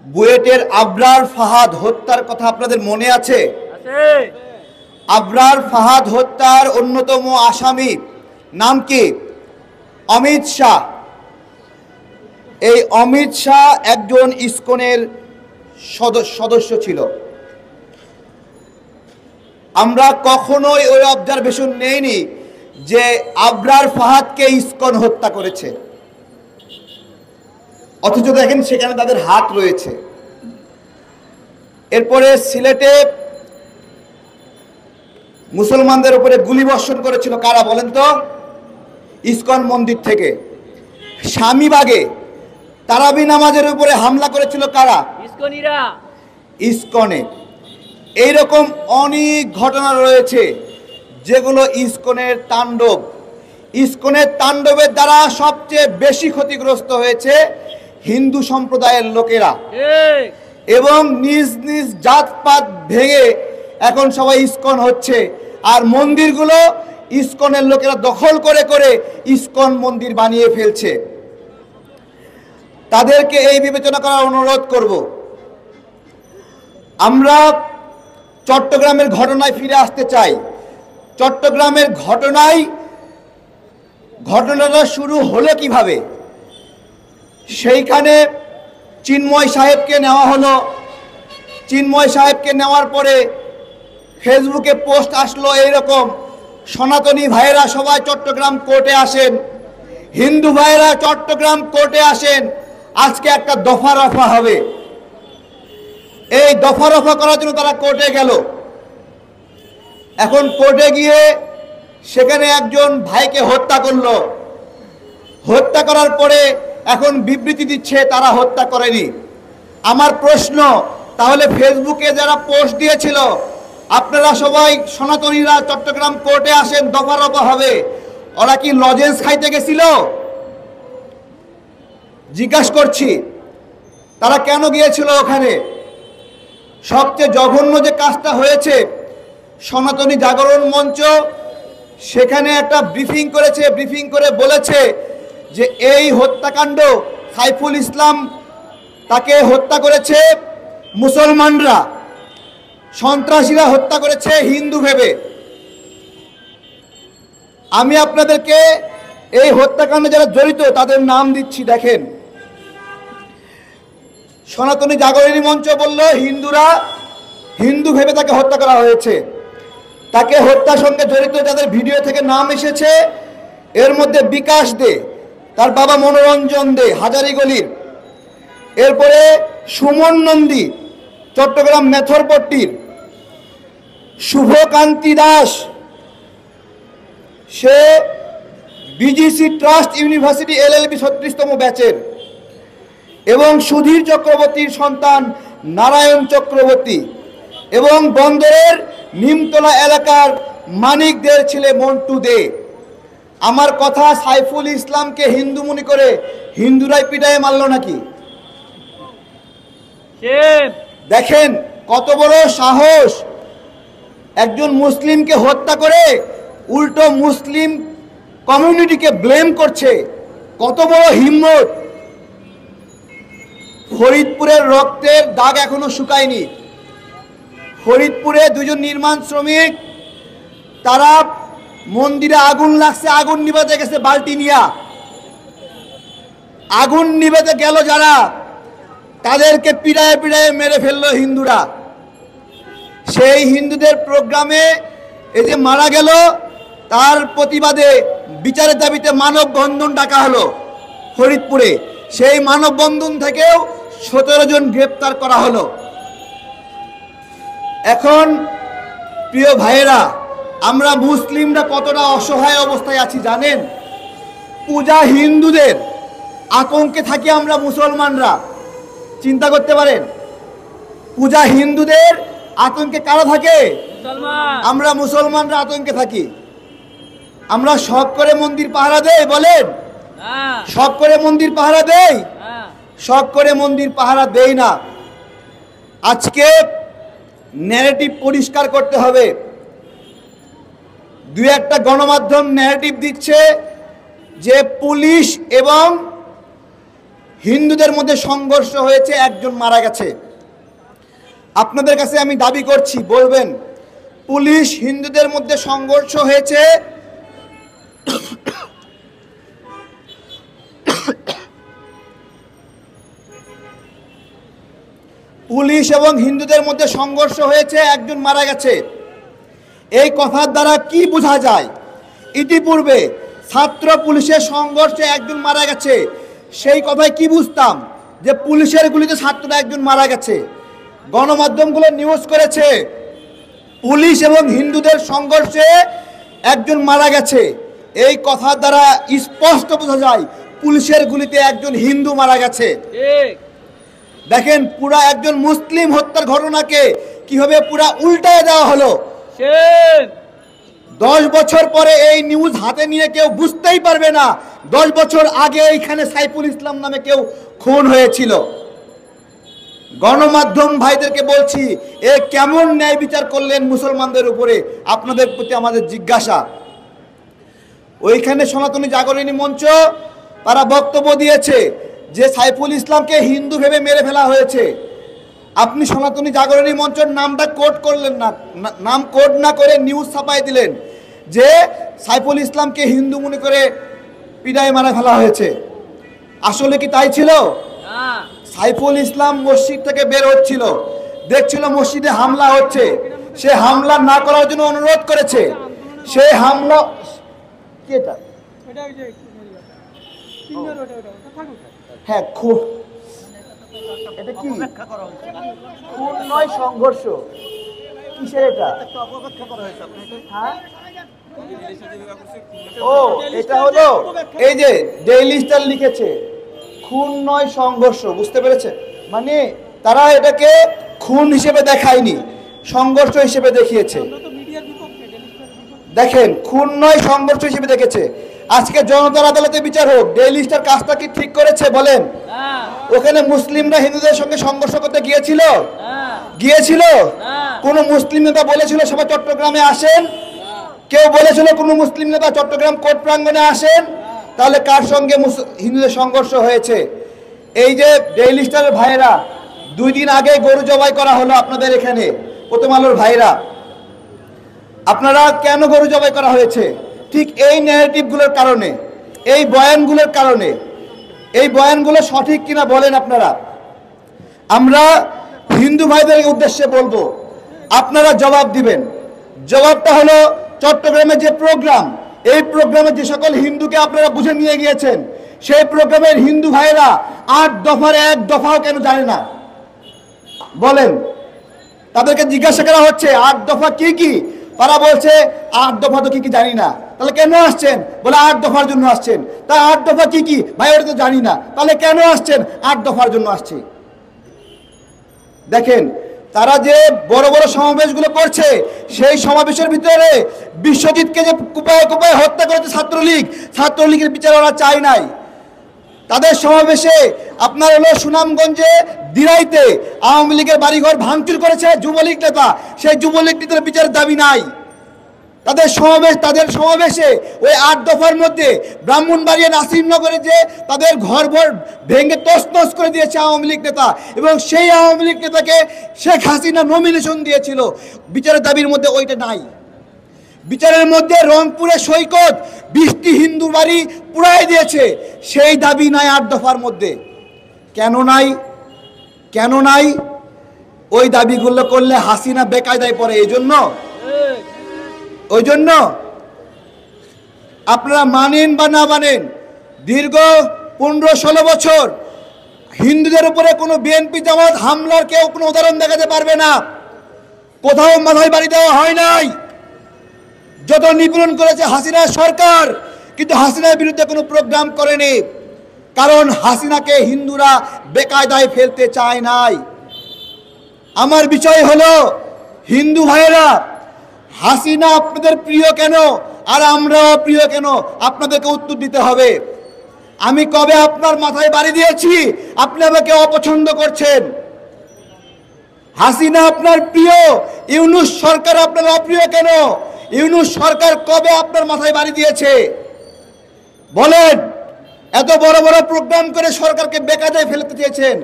বুয়েটের আবরার ফাহাদ হত্যার কথা আপনাদের মনে আছে? আবরার ফাহাদ হত্যার অন্যতম আসামি নাম কি? অমিত শাহ। এই অমিত শাহ একজন ইসকনের সদস্য ছিল। আমরা কখনোই ওই অবজারভেশন নেইনি যে আবরার ফাহাদকে ইসকন হত্যা করেছে, অথচ দেখেন সেখানে তাদের হাত রয়েছে। এরপরে সিলেটে মুসলমানদের উপরে গুলিবর্ষণ করেছিল কারা বলেন তো? ইসকন মন্দির থেকে। স্বামীবাগে তারাবি নামাজের উপরে হামলা করেছিল কারা? ইসকনিরা। ইসকনে। এইরকম অনেক ঘটনা রয়েছে যেগুলো ইসকনের তাণ্ডব। ইসকনের তাণ্ডবের দ্বারা সবচেয়ে বেশি ক্ষতিগ্রস্ত হয়েছে হিন্দু সম্প্রদায়ের লোকেরা, এবং নিজ নিজ জাতপাত ভেঙে এখন সবাই ইসকন হচ্ছে। আর মন্দিরগুলো ইসকনের লোকেরা দখল করে করে ইসকন মন্দির বানিয়ে ফেলছে। তাদেরকে এই বিবেচনা করার অনুরোধ করব। আমরা চট্টগ্রামের ঘটনায় ফিরে আসতে চাই। চট্টগ্রামের ঘটনাটা শুরু হলো কিভাবে? সেইখানে চিন্ময় সাহেবকে নেওয়া হলো। চিন্ময় সাহেবকে নেওয়ার পরে ফেসবুকে পোস্ট আসলো এইরকম, সনাতনী ভাইয়েরা সবাই চট্টগ্রাম কোর্টে আসেন, হিন্দু ভাইয়েরা চট্টগ্রাম কোর্টে আসেন, আজকে একটা দফা রফা হবে। এই দফা রফা করার জন্য তারা কোর্টে গেল। এখন কোর্টে গিয়ে সেখানে একজন ভাইকে হত্যা করলো। হত্যা করার পরে এখন বিবৃতি দিচ্ছে তারা হত্যা করেনি। আমার প্রশ্ন, তাহলে ফেসবুকে যারা পোস্ট দিয়েছিল আপনারা সবাই সনাতনীরা চট্টগ্রাম কোর্টে আসেন দফা রফা হবে, ওরা কি লজেন্স খাইতে গেছিল? জিজ্ঞাসা করছি, তারা কেন গিয়েছিল ওখানে? সবচেয়ে জঘন্য যে কাজটা হয়েছে, সনাতনী জাগরণ মঞ্চ সেখানে একটা ব্রিফিং করেছে। ব্রিফিং করে বলেছে যে এই হত্যাকাণ্ড সাইফুল ইসলাম তাকে হত্যা করেছে মুসলমানরা, সন্ত্রাসীরা হত্যা করেছে হিন্দু ভেবে। আমি আপনাদেরকে এই হত্যাকাণ্ডে যারা জড়িত তাদের নাম দিচ্ছি। দেখেন, সনাতনী জাগরণী মঞ্চ বলল হিন্দুরা হিন্দু ভেবে তাকে হত্যা করা হয়েছে। তাকে হত্যার সঙ্গে জড়িত যাদের ভিডিও থেকে নাম এসেছে, এর মধ্যে বিকাশ দে, তার বাবা মনোরঞ্জন দে হাজারীগলির, এরপরে সুমন নন্দী চট্টগ্রাম মেথরপট্টির, শুভকান্তি দাস সে বিজিসি ট্রাস্ট ইউনিভার্সিটি এলএলবি 36তম ব্যাচের, এবং সুধীর চক্রবর্তীর সন্তান নারায়ণ চক্রবর্তী, এবং বন্দরের নিমতলা এলাকার মানিকদের ছেলে মন্টু দে। আমার কথা, সাইফুল ইসলামকে হিন্দু মনে করে হিন্দুরাই পিটায় মারল নাকি? দেখেন কত বড় সাহস, একজন মুসলিমকে হত্যা করে উল্টো মুসলিম কমিউনিটিকে ব্লেম করছে। কত বড় হিম্মত! ফরিদপুরের রক্তের দাগ এখনো শুকায়নি। ফরিদপুরে দুজন নির্মাণ শ্রমিক, তারা মন্দিরে আগুন লাগছে, আগুন নিভাতে গেছে বালতি নিয়া। আগুন নিভাতে গেল যারা, তাদেরকে পিড়ায় পিড়ায় মেরে ফেললো হিন্দুরা। সেই হিন্দুদের প্রোগ্রামে এই যে মারা গেল, তার প্রতিবাদে বিচারের দাবিতে মানববন্ধন ডাকা হলো ফরিদপুরে। সেই মানববন্ধন থেকেও 17 জন গ্রেপ্তার করা হলো। এখন প্রিয় ভাইয়েরা, আমরা মুসলিমরা কতটা অসহায় অবস্থায় আছি জানেন? পূজা হিন্দুদের, আতঙ্কে থাকি আমরা মুসলমানরা। চিন্তা করতে পারেন, পূজা হিন্দুদের, আতঙ্কে কারা থাকে? আমরা মুসলমানরা আতঙ্কে থাকি। আমরা শখ করে মন্দির পাহারা দেই? বলেন, শখ করে মন্দির পাহারা দেই? শখ করে মন্দির পাহারা দেই না। আজকে ন্যারেটিভ পরিষ্কার করতে হবে। দুই একটা গণমাধ্যম ন্যারেটিভ দিচ্ছে যে পুলিশ এবং হিন্দুদের মধ্যে সংঘর্ষ হয়েছে, একজন মারা গেছে। আপনাদের কাছে আমি দাবি করছি, বলবেন পুলিশ হিন্দুদের মধ্যে সংঘর্ষ হয়েছে, পুলিশ এবং হিন্দুদের মধ্যে সংঘর্ষ হয়েছে, একজন মারা গেছে। এই কথার দ্বারা কি বোঝা যায়? ইতিপূর্বে ছাত্র পুলিশের সংঘর্ষে একজন মারা গেছে, সেই কথায় কি বুঝতাম? যে পুলিশের গুলিতে ছাত্ররা একজন মারা গেছে। গণমাধ্যমগুলো নিউজ করেছে পুলিশ এবং হিন্দুদের সংঘর্ষে একজন মারা গেছে। এই কথার দ্বারা স্পষ্ট বোঝা যায় পুলিশের গুলিতে একজন হিন্দু মারা গেছে। দেখেন, পুরা একজন মুসলিম হত্যার ঘটনাকে কিভাবে পুরা উল্টায় দেওয়া হলো। 10 বছর পরে এই নিউজ হাতে নিয়ে কেউ বুঝতেই পারবে না 10 বছর আগে এইখানে সাইফুল ইসলাম নামে কেউ খুন হয়েছিল। গণমাধ্যম ভাইদেরকে বলছি, এ কেমন ন্যায় বিচার করলেন মুসলমানদের উপরে? আপনাদের প্রতি আমাদের জিজ্ঞাসা। ওইখানে সনাতনী জাগরণী মঞ্চ তারা বক্তব্য দিয়েছে যে সাইফুল ইসলামকে হিন্দু ভেবে মেরে ফেলা হয়েছে। আপনি সনাতনী জাগরণী মঞ্চের নামটা কোড করলেন না, নাম কোড না করে নিউজ ছাপাই দিলেন যে সাইফুল ইসলামকে হিন্দু মনে করে পিটায় মারা ফেলা হয়েছে। আসলে কি তাই ছিল? সাইফুল ইসলাম মসজিদ থেকে বের হচ্ছিল, দেখছিল মসজিদে হামলা হচ্ছে, সে হামলা না করার জন্য অনুরোধ করেছে। সেই হামলা হ্যাঁ, এটা কি খুন নয়, সংঘর্ষ কিসের এটা? ও, এটা হলো এই যে ডেইলি স্টার লিখেছে খুন নয় সংঘর্ষ, বুঝতে পেরেছে? মানে তারা এটাকে খুন হিসেবে দেখায়নি, সংঘর্ষ হিসেবে দেখিয়েছে। দেখেন, খুন নয় সংঘর্ষ হিসেবে দেখেছে। আজকে জনতার আদালতে বিচার হোক, ডেইলি স্টার কাজটা কি ঠিক করেছে বলেন? ওখানে মুসলিমরা হিন্দুদের সঙ্গে সংঘর্ষ করতে গিয়েছিল? গিয়েছিল? কোন মুসলিম নেতা বলেছিল সবাই চট্টগ্রামে আসেন? কেউ বলেছিল কোন মুসলিম নেতা চট্টগ্রাম কোর্ট প্রাঙ্গণে আসেন? তাহলে কার সঙ্গে হিন্দুদের সংঘর্ষ হয়েছে? এই যে ডেইলি স্টারের ভাইরা, 2 দিন আগে গরু জবাই করা হলো আপনাদের এখানে, প্রথম আলোর ভাইরা। আপনারা কেন গরু জবাই করা হয়েছে? ঠিক এই ন্যারেটিভগুলোর কারণে, এই বয়ানগুলোর কারণে। এই বয়ানগুলো সঠিক কিনা বলেন আপনারা। আমরা হিন্দু ভাইদের উদ্দেশ্যে বলবো, আপনারা জবাব দিবেন। জবাবটা হলো, চট্টগ্রামে যে প্রোগ্রাম, এই প্রোগ্রামে যে সকল হিন্দুকে আপনারা বুঝে নিয়ে গিয়েছেন, সেই প্রোগ্রামের হিন্দু ভাইরা 8 দফার 1 দফাও কেন জানে না বলেন? তাদেরকে জিজ্ঞাসা করা হচ্ছে 8 দফা কি কি, তারা বলছে 8 দফা তো কি কি জানি না। তাহলে কেন আসছেন? বলে 8 দফার জন্য আসছেন। তা 8 দফা কি কি? ভাই ওটা তো জানি না। তাহলে কেন আসছেন? 8 দফার জন্য আসছে। দেখেন, তারা যে বড় বড় সমাবেশগুলো করছে, সেই সমাবেশের ভিতরে বিশ্বজিৎকে যে কুপায় কুপায় হত্যা করেছে ছাত্রলীগ, ছাত্রলীগের বিচার ওরা চায় নাই। তাদের সমাবেশে আপনার হলো সুনামগঞ্জে দিরাইতে আওয়ামী লীগের বাড়িঘর ভাঙচুর করেছে যুবলীগ নেতা, সেই যুবলীগ নেতার বিচারের দাবি নাই। তাদের সমাবেশে ওই 8 দফার মধ্যে ব্রাহ্মণবাড়িয়া নাসিরনগরে যে তাদের ঘরভর ভেঙে তছনছ করে দিয়েছে আওয়ামী লীগ নেতা, এবং সেই আওয়ামী লীগ নেতাকে শেখ হাসিনা নমিনেশন দিয়েছিল, বিচারের দাবির মধ্যে ওইটা নাই। বিচারের মধ্যে রংপুরে সৈকত 20টি হিন্দু বাড়ি পুড়াই দিয়েছে, সেই দাবি নাই 8 দফার মধ্যে। কেন নাই? কেন নাই? ওই দাবিগুলো করলে হাসিনা বেকায়দায় পড়ে। ওই জন্য আপনারা মানেন বা না মানেন, দীর্ঘ 15-16 বছর হিন্দুদের উপরে কোনো বিএনপি জামাত হামলার কেউ কোনো উদাহরণ দেখাতে পারবে না। কোথাও মাথায় বাড়ি দেওয়া হয় নাই। যত নিপীড়ন করেছে হাসিনা সরকার, কিন্তু হাসিনার বিরুদ্ধে কোনো প্রোগ্রাম করেনি, কারণ হাসিনাকে হিন্দুরা বেকায়দায় ফেলতে চায় নাই। আমার বিষয় হলো, হিন্দু ভাইয়েরা, হাসিনা আপনাদের প্রিয় কেন আর আমরাও প্রিয় কেন, আপনাদেরকে উত্তর দিতে হবে। আমি কবে আপনার মাথায় বাড়ি দিয়েছি আপনি আমাকে অপছন্দ করছেন? হাসিনা আপনার প্রিয়, ইউনূস সরকার আপনার অপ্রিয় কেন? ইউনূস সরকার কবে আপনার মাথায় বাড়ি দিয়েছে বলেন? এত বড় বড় প্রোগ্রাম করে সরকারকে বেকায়দায় ফেলতে চেয়েছেন।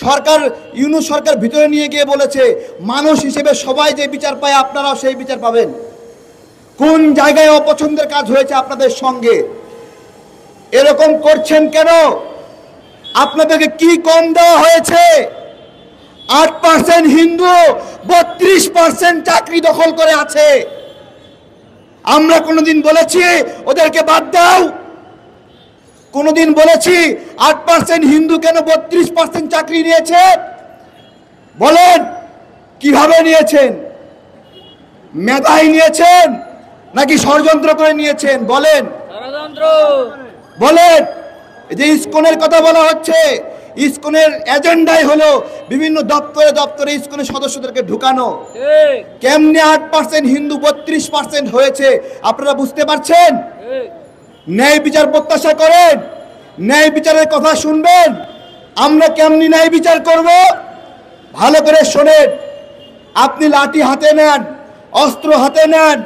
সরকার, ইউনূস সরকার ভিতরে নিয়ে গিয়ে বলেছে মানুষ হিসেবে সবাই যে বিচার পায় আপনারাও সেই বিচার পাবেন। কোন জায়গায় অপছন্দের কাজ হয়েছে আপনাদের সঙ্গে? এরকম করছেন কেন? আপনাদেরকে কি কম দেওয়া হয়েছে? 8% হিন্দু 32% চাকরি দখল করে আছে। আমরা কোনোদিন বলেছি ওদেরকে বাদ দাও? কোনোদিন বলেছি 8% হিন্দু কেন 32% চাকরি নিয়েছে? বলেন কিভাবে নিয়েছেন? মেধাই নিয়েছেন নাকি ষড়যন্ত্র করে নিয়েছেন? বলেন। বলেন। যে ইসকনের কথা বলা হচ্ছে, ইসকনের এজেন্ডাই হলো বিভিন্ন দপ্তরে দপ্তরে ইসকনের সদস্যদেরকে ঢুকানো। কেমনে 8% হিন্দু 32% হয়েছে আপনারা বুঝতে পারছেন? ন্যায় বিচার প্রত্যাশা করেন, ন্যায় বিচারের কথা শুনবেন। আমরা কেমনি ন্যায় বিচার করব? ভালো করে শোনেন। আপনি লাঠি হাতে নেন, অস্ত্র হাতে নেন,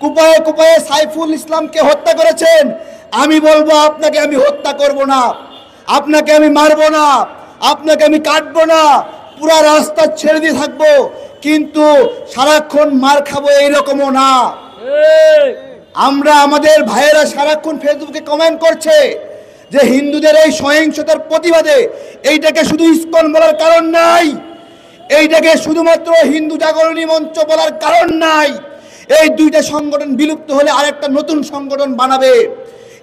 কুপায়ে কুপায়ে সাইফুল ইসলামকে হত্যা করেছেন। আমি বলবো আপনাকে আমি হত্যা করব না, আপনাকে আমি মারবো না, আপনাকে আমি কাটবো না, পুরা রাস্তা ছেড়ে দিয়ে থাকবো, কিন্তু সারাক্ষণ মার খাবো এইরকমও না। আমরা, আমাদের ভাইয়েরা সারাক্ষণ ফেসবুকে কমেন্ট করছে যে হিন্দুদের এই সহিংসতার প্রতিবাদে এইটাকে শুধু ইসকন বলার কারণ নাই, এইটাকে শুধুমাত্র হিন্দু জাগরণী মঞ্চ বলার কারণ নাই। এই দুইটা সংগঠন বিলুপ্ত হলে আরেকটা নতুন সংগঠন বানাবে।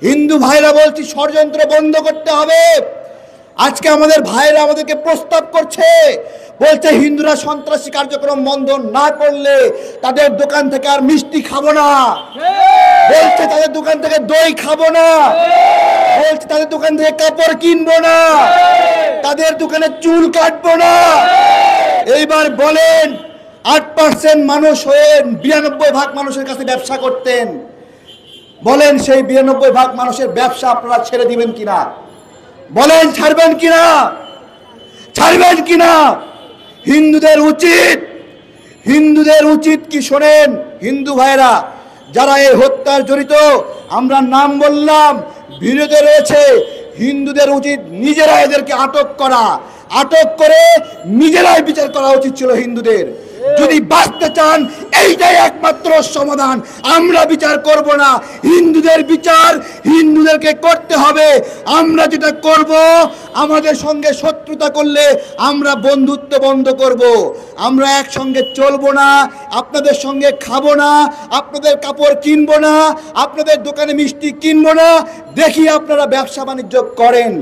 হিন্দু ভাইরা বলছি ষড়যন্ত্র বন্ধ করতে হবে। আজকে আমাদের ভাইরা আমাদেরকে প্রস্তাব করছে, বলছে হিন্দুরা সন্ত্রাসী কার্যক্রম বন্ধ না করলে তাদের দোকান থেকে আর মিষ্টি খাবো না, বলছে তাদের দোকান থেকে দই খাবো না, বলছে তাদের দোকান থেকে কাপড় কিনবো না, তাদের দোকানে চুল কাটবো না। এইবার বলেন 8% মানুষ হয়ে 92% মানুষের কাছে ব্যবসা করতেন, বলেন সেই 92% মানুষের ব্যবসা আপনারা ছেড়ে দিবেন কিনা? বলেন ছাড়বেন কিনা? ছাড়বেন কিনা? হিন্দুদের উচিত কি শোনেন হিন্দু ভাইরা, যারা এই হত্যার জড়িত, আমরা নাম বললাম, ভিডিওতে রয়েছে, হিন্দুদের উচিত নিজেরা এদেরকে আটক করা, আটক করে নিজেরাই বিচার করা উচিত ছিল হিন্দুদের। যদি বাঁচতে চান এইটাই একমাত্র সমাধান। আমরা বিচার করব না, হিন্দুদের বিচার হিন্দুদেরকে করতে হবে। আমরা যেটা করব, আমাদের সঙ্গে শত্রুতা করলে আমরা বন্ধুত্ব বন্ধ করব। আমরা একসঙ্গে চলবো না, আপনাদের সঙ্গে খাবো না, আপনাদের কাপড় কিনবো না, আপনাদের দোকানে মিষ্টি কিনবো না। দেখি আপনারা ব্যবসা বাণিজ্য করেন।